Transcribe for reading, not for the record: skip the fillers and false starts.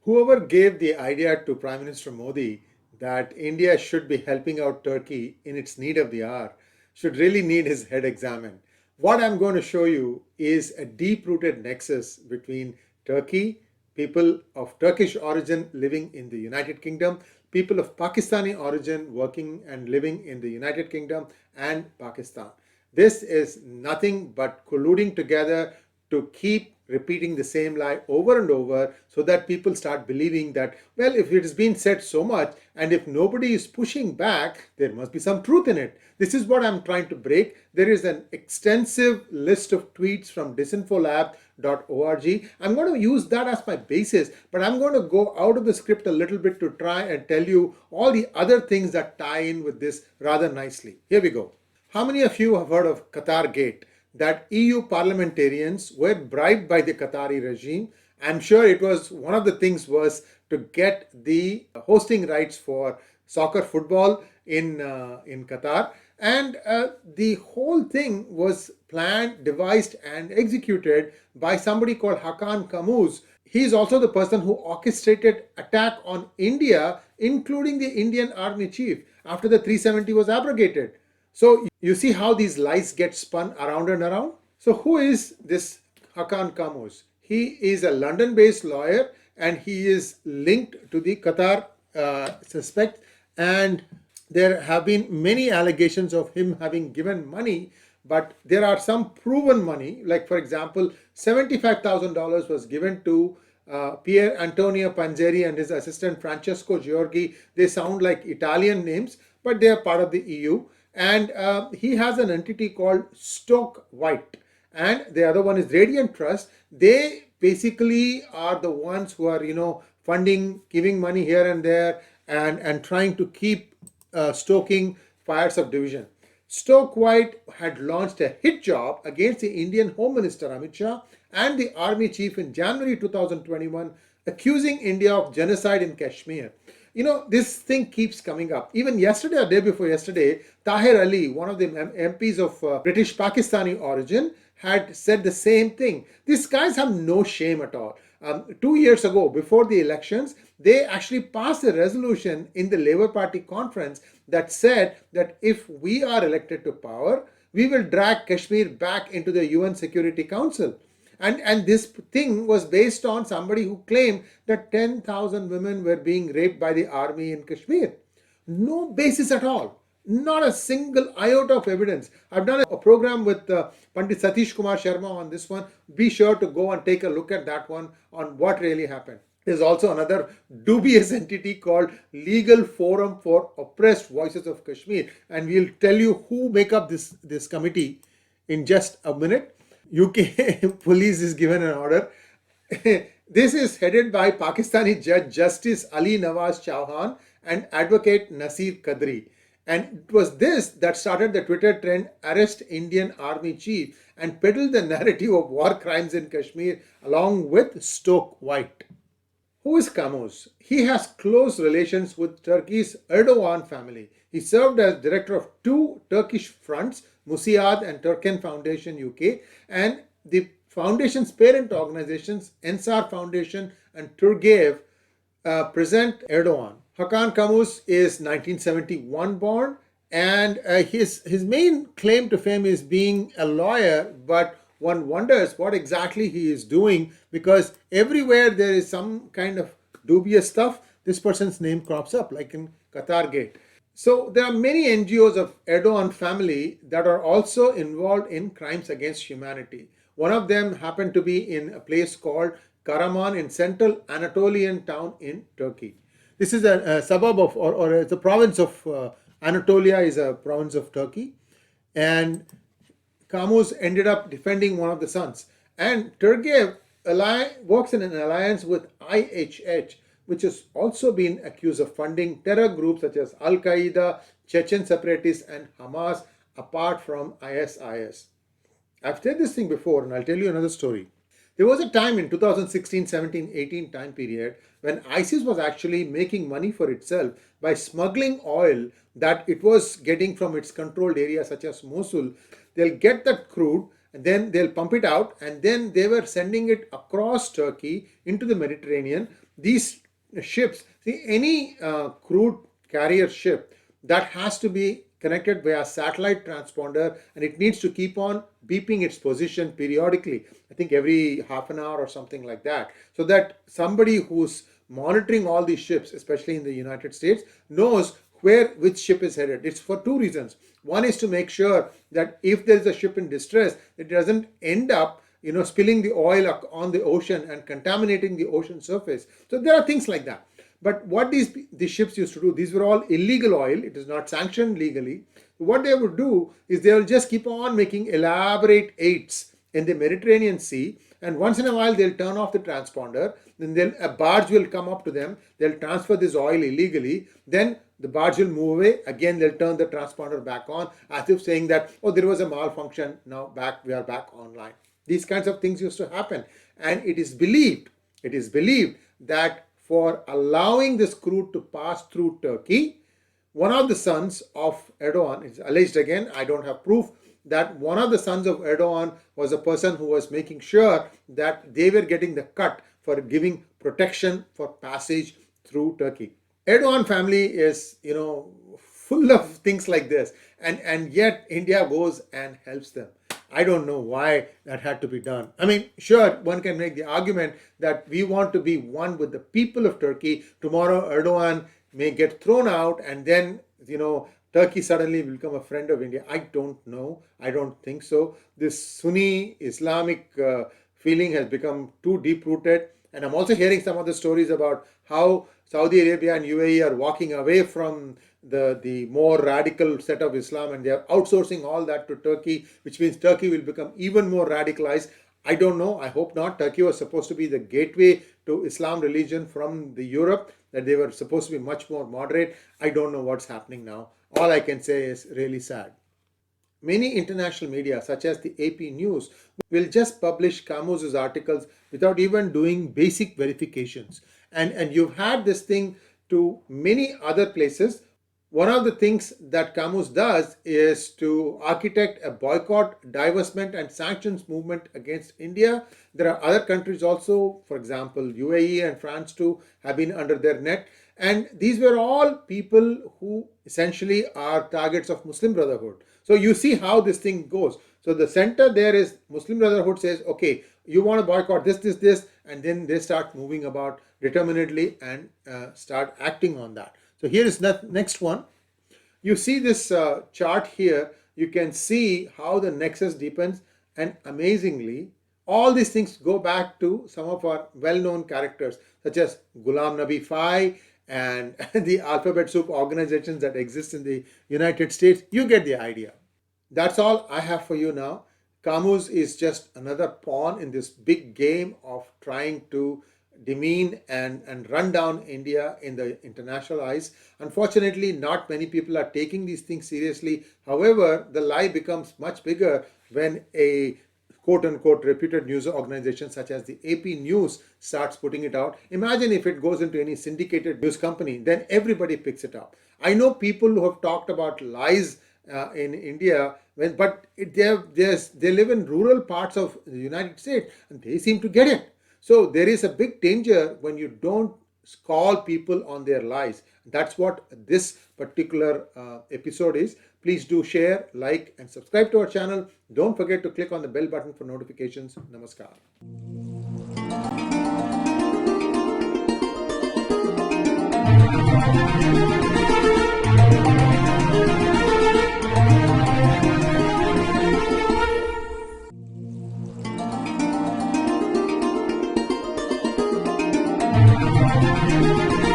Whoever gave the idea to Prime Minister Modi that India should be helping out Turkey in its need of the hour should really need his head examined. What I'm going to show you is a deep rooted nexus between Turkey, people of Turkish origin living in the United Kingdom, people of Pakistani origin working and living in the United Kingdom, and Pakistan. This is nothing but colluding together to keep repeating the same lie over and over so that people start believing that, well, if it has been said so much and if nobody is pushing back, there must be some truth in it. This is what I'm trying to break. There is an extensive list of tweets from disinfo.org. I'm going to use that as my basis, but I'm going to go out of the script a little bit to try and tell you all the other things that tie in with this rather nicely. Here we go. How many of you have heard of Qatar Gate? That EU parliamentarians were bribed by the Qatari regime. I'm sure it was one of the things was to get the hosting rights for soccer football in Qatar. And the whole thing was planned, devised, and executed by somebody called Hakan Camuz. He is also the person who orchestrated attack on India, including the Indian army chief, after the 370 was abrogated. So you see how these lies get spun around and around? So who is this Hakan Camuz? He is a London-based lawyer and he is linked to the Qatar suspect, and there have been many allegations of him having given money, but there are some proven money, like for example, $75,000 was given to Pier Antonio Panzeri and his assistant Francesco Giorgi. They sound like Italian names, but they are part of the EU. And he has an entity called Stoke White, and the other one is Radiant Trust. They basically are the ones who are, funding, giving money here and there, and trying to keep stoking fires of division. Stoke White had launched a hit job against the Indian Home Minister Amit Shah and the army chief in January 2021, accusing India of genocide in Kashmir. This thing keeps coming up. Even yesterday or day before yesterday, Tahir Ali, one of the MPs of British Pakistani origin, had said the same thing. These guys have no shame at all. 2 years ago, before the elections, they actually passed a resolution in the Labour Party conference that said that if we are elected to power, we will drag Kashmir back into the UN Security Council. And this thing was based on somebody who claimed that 10,000 women were being raped by the army in Kashmir. No basis at all. Not a single iota of evidence. I've done a program with Pandit Satish Kumar Sharma on this one. Be sure to go and take a look at that one on what really happened. There's also another dubious entity called Legal Forum for Oppressed Voices of Kashmir. And we'll tell you who make up this committee in just a minute. UK police is given an order. This is headed by Pakistani Judge Justice Ali Nawaz Chauhan and advocate Nasir Qadri. And it was this that started the Twitter trend, Arrest Indian Army Chief, and peddled the narrative of war crimes in Kashmir along with Stoke White. Who is Camuz? He has close relations with Turkey's Erdogan family. He served as director of two Turkish fronts, Musiad and Turken Foundation UK, and the foundation's parent organizations, Ensar Foundation and Turgev, present Erdogan. Hakan Camuz is 1971 born, and his main claim to fame is being a lawyer, but one wonders what exactly he is doing, because everywhere there is some kind of dubious stuff, this person's name crops up, like in Qatar Gate. So there are many NGOs of Erdogan family that are also involved in crimes against humanity. One of them happened to be in a place called Karaman in central Anatolian town in Turkey. This is a suburb of, or it's a province of Anatolia is a province of Turkey. And Camuz ended up defending one of the sons. And Turgev works in an alliance with IHH, which has also been accused of funding terror groups such as Al-Qaeda, Chechen separatists, and Hamas, apart from ISIS. I've said this thing before, and I'll tell you another story. There was a time in 2016, 17, 18 time period when ISIS was actually making money for itself by smuggling oil that it was getting from its controlled areas such as Mosul. They'll get that crude and then they'll pump it out, and then they were sending it across Turkey into the Mediterranean. These ships, see, any crude carrier ship that has to be connected via satellite transponder, and it needs to keep on beeping its position periodically, I think every half an hour or something like that, so that somebody who's monitoring all these ships, especially in the United States, knows which ship is headed. It's for two reasons. One is to make sure that if there is a ship in distress, it doesn't end up spilling the oil on the ocean and contaminating the ocean surface. So there are things like that. But what these ships used to do, these were all illegal oil. It is not sanctioned legally. What they would do is they will just keep on making elaborate eights in the Mediterranean Sea, and once in a while they'll turn off the transponder. Then a barge will come up to them. They'll transfer this oil illegally. Then the barge will move away. Again, they'll turn the transponder back on, as if saying that, oh, there was a malfunction. Now we are back online. These kinds of things used to happen. And it is believed that for allowing this crude to pass through Turkey, one of the sons of Erdogan, it's alleged again, I don't have proof, that one of the sons of Erdogan was a person who was making sure that they were getting the cut for giving protection for passage through Turkey. Erdogan family is, full of things like this, and yet India goes and helps them. I don't know why that had to be done. I mean, sure, one can make the argument that we want to be one with the people of Turkey. Tomorrow, Erdogan may get thrown out, and then, Turkey suddenly will become a friend of India. I don't know. I don't think so. This Sunni Islamic feeling has become too deep-rooted. And I'm also hearing some of the stories about how Saudi Arabia and UAE are walking away from the more radical set of Islam, and they are outsourcing all that to Turkey, which means Turkey will become even more radicalized. I don't know. I hope not. Turkey was supposed to be the gateway to Islam religion from the Europe, that they were supposed to be much more moderate. I don't know what's happening now. All I can say is really sad. Many international media, such as the AP News, will just publish Camuz's articles without even doing basic verifications. And you've had this thing to many other places. One of the things that Camuz does is to architect a boycott, divestment, and sanctions movement against India. There are other countries also, for example, UAE and France too, have been under their net. And these were all people who essentially are targets of Muslim Brotherhood. So you see how this thing goes. So the center there is Muslim Brotherhood says, okay, you want to boycott this, and then they start moving about determinedly and start acting on that. So here is the next one. You see this chart here. You can see how the nexus deepens, and amazingly, all these things go back to some of our well-known characters, such as Ghulam Nabi Fai and the alphabet soup organizations that exist in the United States. You get the idea. That's all I have for you now. Camuz is just another pawn in this big game of trying to demean and run down India in the international eyes. Unfortunately, not many people are taking these things seriously. However, the lie becomes much bigger when a quote-unquote reputed news organization such as the AP News starts putting it out. Imagine if it goes into any syndicated news company, then everybody picks it up. I know people who have talked about lies in India, but they live in rural parts of the United States, and they seem to get it. So there is a big danger when you don't call people on their lies. That's what this particular episode is. Please do share, like, and subscribe to our channel. Don't forget to click on the bell button for notifications. Namaskar. Thank you.